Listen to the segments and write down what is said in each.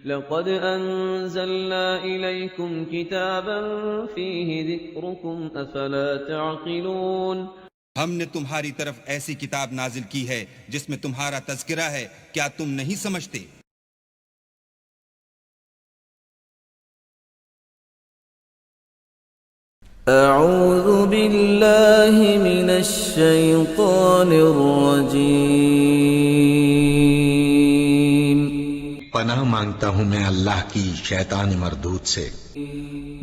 لقد أنزلنا إليكم كتابا فيه ذكركم أفلا تعقلون ہم نے تمہاری طرف ایسی کتاب نازل کی ہے جس میں تمہارا تذکرہ ہے، کیا تم نہیں سمجھتے؟ اعوذ باللہ من الشیطان الرجیم، پناہ مانگتا ہوں میں اللہ کی شیطان مردود سے۔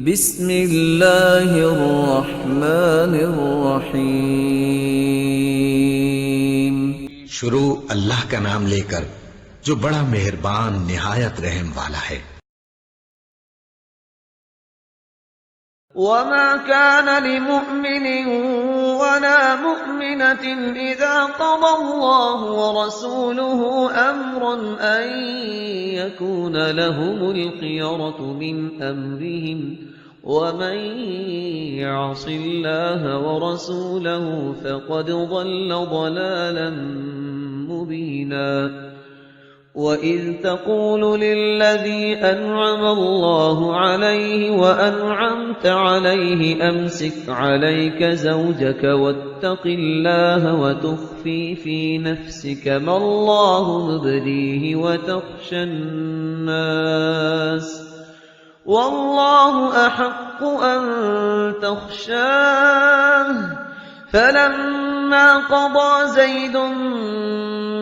بسم اللہ الرحمن الرحیم، شروع اللہ کا نام لے کر جو بڑا مہربان نہایت رحم والا ہے۔ وما كان لمؤمن ولا مؤمنة إذا قضى الله ورسوله أمرا أن يكون لهم الخيرة من أمرهم ومن يعص الله ورسوله فقد ضل ضلالا مبينا وَإِذْ تَقُولُ لِلَّذِي أَنْعَمَ اللَّهُ عَلَيْهِ وَأَنْعَمْتَ عَلَيْهِ أَمْسِكْ عَلَيْكَ زَوْجَكَ وَاتَّقِ اللَّهَ وَتُخْفِي فِي نَفْسِكَ مَا اللَّهُ مُبْدِيهِ وَتَخْشَى النَّاسَ وَاللَّهُ أَحَقُّ أَن تَخْشَاهُ فَلَمَّا قَضَى زَيْدٌ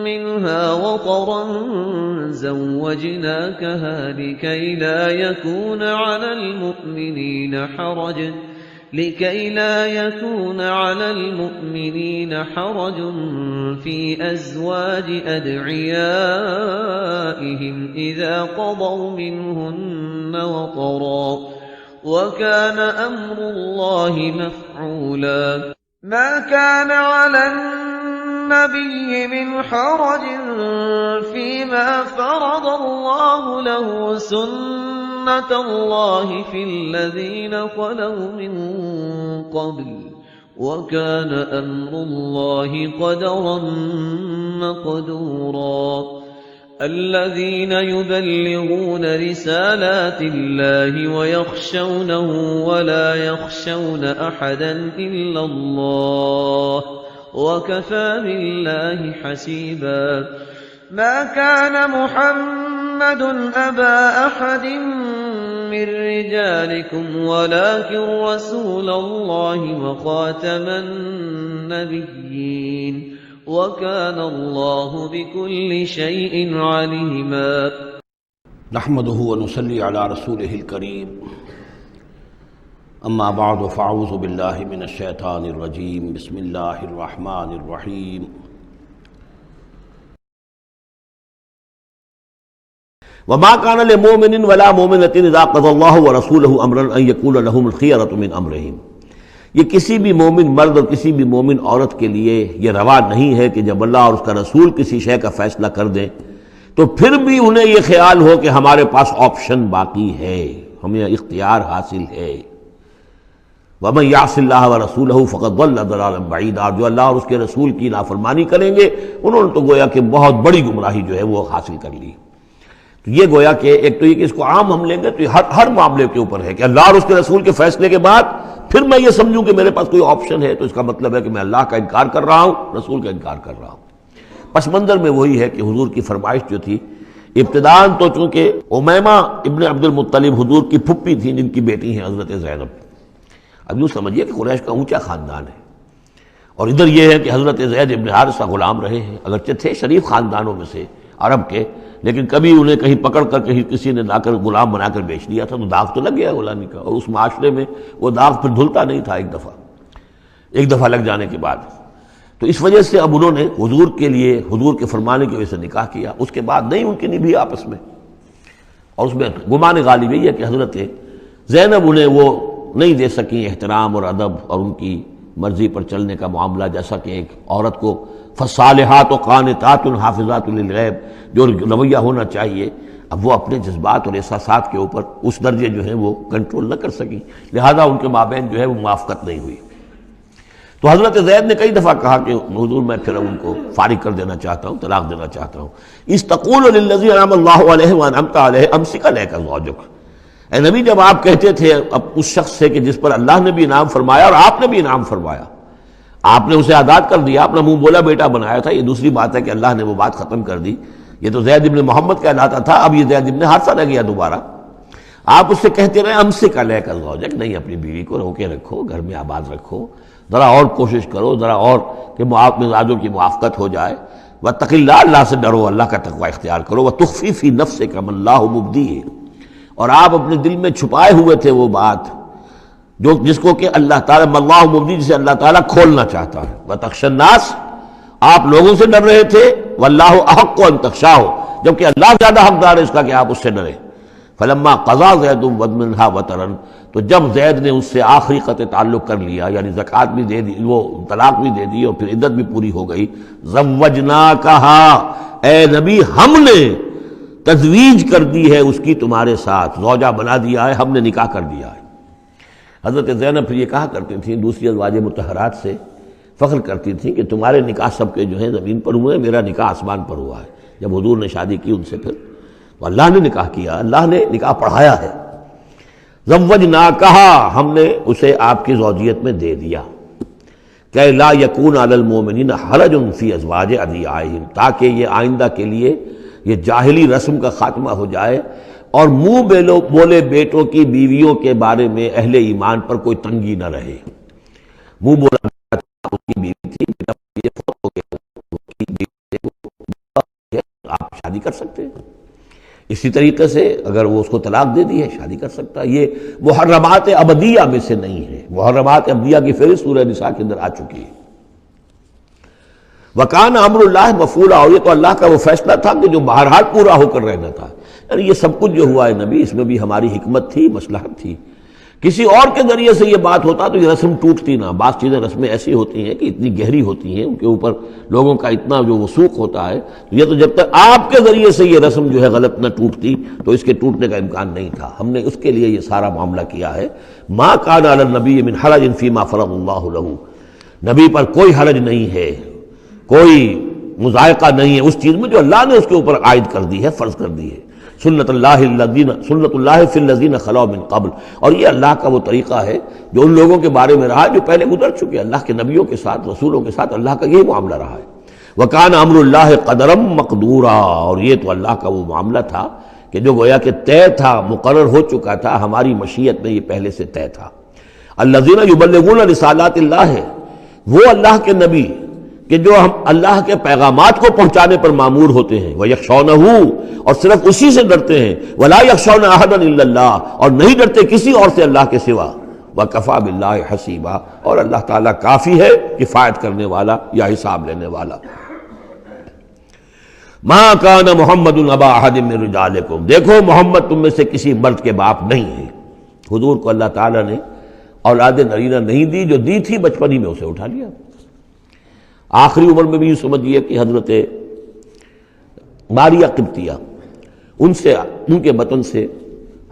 منها وطرا زوجناكها لكي لا يكون على المؤمنين حرج في أزواج أدعيائهم إذا قضوا منهن وطرا وكان أمر الله مفعولا ما كان على النبي من حرج فيما فرض الله له سنة الله في الذين خلوا من قبل وكان أمر الله قدرا مقدورا الذين يبلغون رسالات الله ويخشونه ولا يخشون أحدا إلا الله وَكَفَى بِاللَّهِ حَسِيبًا مَا كَانَ مُحَمَّدٌ أَبَا أَحَدٍ مِّن رِّجَالِكُمْ وَلَٰكِن رَّسُولَ اللَّهِ وَخَاتَمَ النَّبِيِّينَ وَكَانَ اللَّهُ بِكُلِّ شَيْءٍ عَلِيمًا نحمده ونصلي على رسوله الكريم اما بعد فاعوذ باللہ من الشیطان الرجیم بسم اللہ الرحمن الرحیم وما كان لمؤمن ولا مؤمنة اذا قضى الله ورسوله امرا ان يكون لهم الخيرة من امرهم، یہ کسی بھی مومن مرد اور کسی بھی مومن عورت کے لیے یہ روا نہیں ہے کہ جب اللہ اور اس کا رسول کسی شے کا فیصلہ کر دیں تو پھر بھی انہیں یہ خیال ہو کہ ہمارے پاس آپشن باقی ہے، ہمیں اختیار حاصل ہے۔ وَمَن يَعْصِ اللَّهَ وَرَسُولَهُ فَقَدْ ضَلَّ ضَلَالًا بَعِيدًا، جو اللہ اور اس کے رسول کی نافرمانی کریں گے انہوں نے تو گویا کہ بہت بڑی گمراہی جو ہے وہ حاصل کر لی۔ تو یہ گویا کہ ایک تو یہ کہ اس کو عام ہم لیں گے تو یہ ہر معاملے کے اوپر ہے کہ اللہ اور اس کے رسول کے فیصلے کے بعد پھر میں یہ سمجھوں کہ میرے پاس کوئی آپشن ہے تو اس کا مطلب ہے کہ میں اللہ کا انکار کر رہا ہوں، رسول کا انکار کر رہا ہوں۔ پس منظر میں وہی ہے کہ حضور کی فرمائش جو تھی ابتداءً تو چونکہ امیمہ ابن عبد المطلب حضور کی پھپھی تھیں جن کی بیٹی ہیں حضرت زینب، اب یوں سمجھیے کہ قریش کا اونچا خاندان ہے، اور ادھر یہ ہے کہ حضرت زید ابن حارثہ غلام رہے ہیں، اگرچہ تھے شریف خاندانوں میں سے عرب کے، لیکن کبھی انہیں کہیں پکڑ کر کہیں کسی نے لا کر غلام بنا کر بیچ دیا تھا تو داغ تو لگ گیا غلامی کا، اور اس معاشرے میں وہ داغ پھر دھلتا نہیں تھا ایک دفعہ لگ جانے کے بعد۔ تو اس وجہ سے اب انہوں نے حضور کے لیے حضور کے فرمانے کی وجہ سے نکاح کیا، اس کے بعد نہیں ان کی نبھی آپس میں، اور اس میں گمان غالب یہی ہے کہ حضرت زینب انہیں وہ نہیں دے سکیں احترام اور ادب اور ان کی مرضی پر چلنے کا معاملہ، جیسا کہ ایک عورت کو فالصالحات قانتات حافظات للغیب جو رویہ ہونا چاہیے، اب وہ اپنے جذبات اور احساسات کے اوپر اس درجے جو ہیں وہ کنٹرول نہ کر سکی، لہذا ان کے مابین جو ہے وہ موافقت نہیں ہوئی۔ تو حضرت زید نے کئی دفعہ کہا کہ حضور میں پھر ان کو فارغ کر دینا چاہتا ہوں، طلاق دینا چاہتا ہوں۔ استقول للذی انعم اللہ علیہ وانعمت علیہ امسک علیک زوجک، اے نبی جب آپ کہتے تھے اب اس شخص سے کہ جس پر اللہ نے بھی انعام فرمایا اور آپ نے بھی انعام فرمایا، آپ نے اسے آزاد کر دیا، اپنا منہ بولا بیٹا بنایا تھا، یہ دوسری بات ہے کہ اللہ نے وہ بات ختم کر دی، یہ تو زید ابن محمد کہلاتا تھا، اب یہ زید ابن حارثہ رہ گیا دوبارہ۔ آپ اس سے کہتے رہے امسک علیک زوجک، نہیں اپنی بیوی کو روکے رکھو، گھر میں آباد رکھو، ذرا اور کوشش کرو، ذرا اور کہ مزاجوں کی موافقت ہو جائے۔ واتق اللہ، اللہ سے ڈرو، اللہ کا تقوی اختیار کرو۔ وتخفی فی نفسک ما اللہ مبدیہ، اور آپ اپنے دل میں چھپائے ہوئے تھے وہ بات جس کو کہ اللہ تعالیٰ اللہ مبدی، جسے اللہ تعالیٰ کھولنا چاہتا ہے۔ وتخشى الناس، آپ لوگوں سے ڈر رہے تھے، واللہ احق ان تخشاہ، جبکہ اللہ زیادہ حقدار ہے اس کا کہ آپ اس سے ڈریں۔ فلما قضا زید منہا وطرا، تو جب زید نے اس سے آخری قطع تعلق کر لیا، یعنی زکوٰۃ بھی دے دی، وہ طلاق بھی دے دی اور پھر عدت بھی پوری ہو گئی، زوجناکہا، اے نبی ہم نے تزویج کر دی ہے اس کی تمہارے ساتھ، زوجہ بنا دیا ہے، ہم نے نکاح کر دیا ہے۔ حضرت زینب پھر یہ کہا کرتی تھیں، دوسری ازواج مطہرات سے فخر کرتی تھیں کہ تمہارے نکاح سب کے جو ہیں زمین پر ہوئے ہیں، میرا نکاح آسمان پر ہوا ہے۔ جب حضور نے شادی کی ان سے پھر تو اللہ نے نکاح کیا، اللہ نے نکاح پڑھایا ہے۔ زوجناکہا، ہم نے اسے آپ کی زوجیت میں دے دیا، کہ لا یکون علی المؤمنین حرج فی ازواج ادعیائہم، تاکہ یہ آئندہ کے لیے یہ جاہلی رسم کا خاتمہ ہو جائے اور منہ بولے بیٹوں کی بیویوں کے بارے میں اہل ایمان پر کوئی تنگی نہ رہے۔ منہ بولا بیٹا تھا، اس کی بیوی تھی، بیٹا یہ فوت ہو گیا، اس کی بیوی سے آپ شادی کر سکتے ہیں۔ اسی طریقے سے اگر وہ اس کو طلاق دے دی ہے، شادی کر سکتا ہے۔ یہ محرمات ابدیہ میں سے نہیں ہے، محرمات ابدیہ کی فہرست سورہ نساء کے اندر آ چکی ہے۔ وکان امر اللہ مفعولا، اور یہ تو اللہ کا وہ فیصلہ تھا کہ جو بہرحال پورا ہو کر رہنا تھا۔ یعنی یہ سب کچھ جو ہوا ہے نبی، اس میں بھی ہماری حکمت تھی، مصلحت تھی۔ کسی اور کے ذریعے سے یہ بات ہوتا تو یہ رسم ٹوٹتی نہ۔ بعض چیزیں رسمیں ایسی ہوتی ہیں کہ اتنی گہری ہوتی ہیں، ان کے اوپر لوگوں کا اتنا جو وثوق ہوتا ہے، یہ تو جب تک آپ کے ذریعے سے یہ رسم جو ہے غلط نہ ٹوٹتی تو اس کے ٹوٹنے کا امکان نہیں تھا۔ ہم نے اس کے لیے یہ سارا معاملہ کیا ہے۔ ما کان علی النبی من حرج فیما فرض اللہ لہ، نبی پر کوئی حرج نہیں ہے، کوئی مضائقہ نہیں ہے اس چیز میں جو اللہ نے اس کے اوپر عائد کر دی ہے، فرض کر دی ہے۔ سنت اللہ فی الذین خلو من قبل، اور یہ اللہ کا وہ طریقہ ہے جو ان لوگوں کے بارے میں رہا جو پہلے گزر چکے، اللہ کے نبیوں کے ساتھ، رسولوں کے ساتھ اللہ کا یہی معاملہ رہا ہے۔ وکان امر اللہ قدرا مقدورا، اور یہ تو اللہ کا وہ معاملہ تھا کہ جو گویا کہ طے تھا، مقرر ہو چکا تھا، ہماری مشیت میں یہ پہلے سے طے تھا۔ الذین یبلغون رسالات اللہ، وہ اللہ کے نبی کہ جو ہم اللہ کے پیغامات کو پہنچانے پر مامور ہوتے ہیں، وَيَخْشَوْنَهُ، اور صرف اسی سے ڈرتے ہیں، وَلَا يَخْشَوْنَ أَحَدًا إِلَّا اللَّهُ، اور نہیں ڈرتے کسی اور سے اللہ کے سوا، وَكَفَى بِاللَّهِ حَسِيبًا، اور اللہ تعالیٰ کافی ہے کفایت کرنے والا یا حساب لینے والا۔ مَا كَانَ مُحَمَّدٌ أَبَا أَحَدٍ مِّن رِجَالِكُمْ، دیکھو محمد تم میں سے کسی مرد کے باپ نہیں ہے۔ حضور کو اللہ تعالیٰ نے اولاد نرینہ نہیں دی، جو دی تھی بچپن ہی میں اسے اٹھا لیا۔ آخری عمر میں بھی یہ سمجھیے کہ حضرت ماریہ قبطیہ، ان کے بطن سے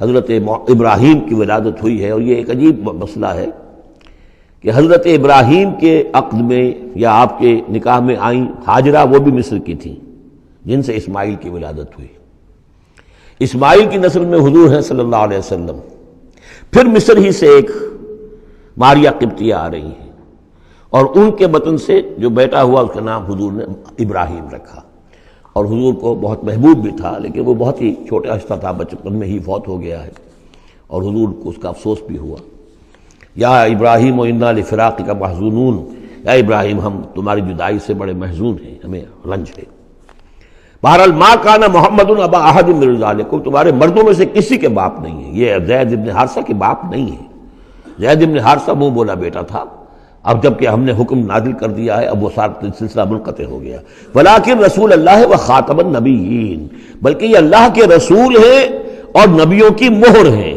حضرت ابراہیم کی ولادت ہوئی ہے۔ اور یہ ایک عجیب مسئلہ ہے کہ حضرت ابراہیم کے عقد میں یا آپ کے نکاح میں آئیں ہاجرہ، وہ بھی مصر کی تھیں جن سے اسماعیل کی ولادت ہوئی۔ اسماعیل کی نسل میں حضور ہیں صلی اللہ علیہ وسلم، پھر مصر ہی سے ایک ماریہ قبطیہ آ رہی ہیں، اور ان کے بطن سے جو بیٹا ہوا اس کا نام حضور نے ابراہیم رکھا۔ اور حضور کو بہت محبوب بھی تھا، لیکن وہ بہت ہی چھوٹا ہستہ تھا، بچپن میں ہی فوت ہو گیا ہے، اور حضور کو اس کا افسوس بھی ہوا۔ یا ابراہیم انا لفراقک محزونون، یا ابراہیم ہم تمہاری جدائی سے بڑے محزون ہیں، ہمیں رنج ہے۔ بہرحال ما کان محمد ابا احد من رجالکم، تمہارے مردوں میں سے کسی کے باپ نہیں ہے۔ یہ زید ابن حارثہ کے باپ نہیں ہے۔ زید ابن حارثہ منہ بولا بیٹا تھا، اب جب کہ ہم نے حکم نازل کر دیا ہے اب وہ سارا سلسلہ منقطع ہو گیا۔ ولیکن رسول اللہ و خاتم النبیین، بلکہ یہ اللہ کے رسول ہیں اور نبیوں کی مہر ہیں۔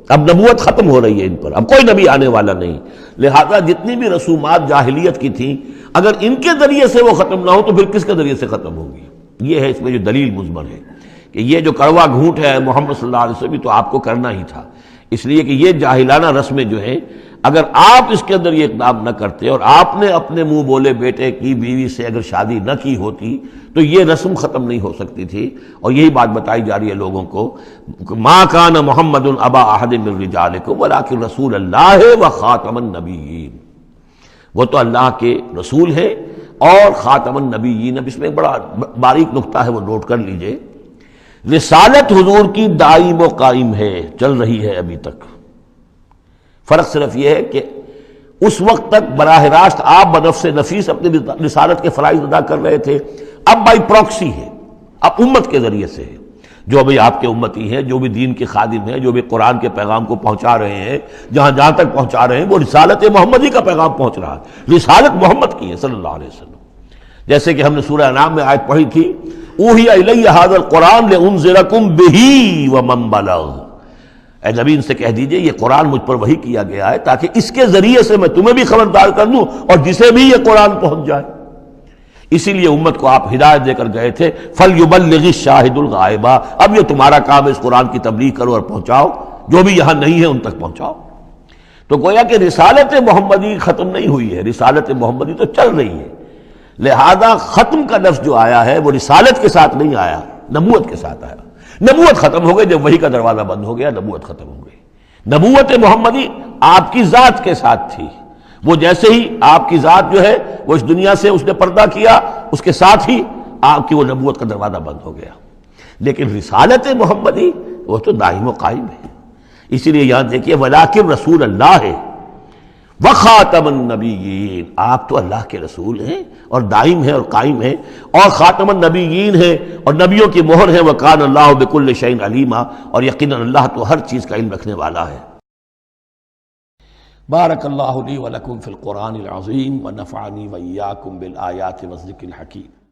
اب نبوت ختم ہو رہی ہے ان پر، اب کوئی نبی آنے والا نہیں، لہذا جتنی بھی رسومات جاہلیت کی تھیں اگر ان کے ذریعے سے وہ ختم نہ ہو تو پھر کس کے ذریعے سے ختم ہوگی؟ یہ ہے اس میں جو دلیل مضمر ہے کہ یہ جو کڑوا گھونٹ ہے محمد صلی اللہ علیہ وسلم تو آپ کو کرنا ہی تھا، اس لیے کہ یہ جاہلانہ رسمیں جو ہیں اگر آپ اس کے اندر یہ اقدام نہ کرتے اور آپ نے اپنے منہ بولے بیٹے کی بیوی سے اگر شادی نہ کی ہوتی تو یہ رسم ختم نہیں ہو سکتی تھی. اور یہی بات بتائی جا رہی ہے لوگوں کو، ما کان محمد ابا احد من رجالکم ولکن رسول اللہ و خاتم النبیین. وہ تو اللہ کے رسول ہیں اور خاتم النبیین. اب اس میں ایک بڑا باریک نقطہ ہے، وہ نوٹ کر لیجئے. رسالت حضور کی دائم و قائم ہے، چل رہی ہے ابھی تک. فرق صرف یہ ہے کہ اس وقت تک براہ راست آپ بنفس نفیس اپنی رسالت کے فرائض ادا کر رہے تھے، اب بائی پروکسی ہے، اب امت کے ذریعے سے ہے. جو بھی آپ کے امتی ہیں، جو بھی دین کے خادم ہیں، جو بھی قرآن کے پیغام کو پہنچا رہے ہیں، جہاں جہاں تک پہنچا رہے ہیں وہ رسالت محمدی کا پیغام پہنچ رہا ہے. رسالت محمد کی ہے صلی اللہ علیہ وسلم. جیسے کہ ہم نے سورہ انعام میں آیت پڑھی تھی، اوحی الی ھذا القرآن لانذرکم بہ ومن بلغ. اے نبی ان سے کہہ دیجئے یہ قرآن مجھ پر وحی کیا گیا ہے تاکہ اس کے ذریعے سے میں تمہیں بھی خبردار کر دوں اور جسے بھی یہ قرآن پہنچ جائے. اسی لیے امت کو آپ ہدایت دے کر گئے تھے، فَلْيُبَلِّغِ الشَّاهِدُ الْغَائِبَ. اب یہ تمہارا کام ہے، اس قرآن کی تبلیغ کرو اور پہنچاؤ، جو بھی یہاں نہیں ہے ان تک پہنچاؤ. تو گویا کہ رسالت محمدی ختم نہیں ہوئی ہے، رسالت محمدی تو چل رہی ہے. لہذا ختم کا لفظ جو آیا ہے وہ رسالت کے ساتھ نہیں آیا، نبوت کے ساتھ آیا. نبوت ختم ہو گئی جب وحی کا دروازہ بند ہو گیا، نبوت ختم ہو گئی. نبوت محمدی آپ کی ذات کے ساتھ تھی. وہ جیسے ہی آپ کی ذات جو ہے وہ اس دنیا سے اس نے پردہ کیا، اس کے ساتھ ہی آپ کی وہ نبوت کا دروازہ بند ہو گیا. لیکن رسالت محمدی وہ تو دائم و قائم ہے. اسی لیے یہاں دیکھیے ولیکن رسول اللہ ہے وخاتم النبیین. آپ تو اللہ کے رسول ہیں اور دائم ہیں اور قائم ہیں اور خاتم النبیین ہیں اور نبیوں کی مہر ہے. وکان اللہ بکل شیء علیما. اور یقیناً اللہ تو ہر چیز کا علم رکھنے والا ہے. بارک اللہ لی ولکم فی القرآن العظیم ونفعنی وإیاکم بالآیات والذکر الحکیم.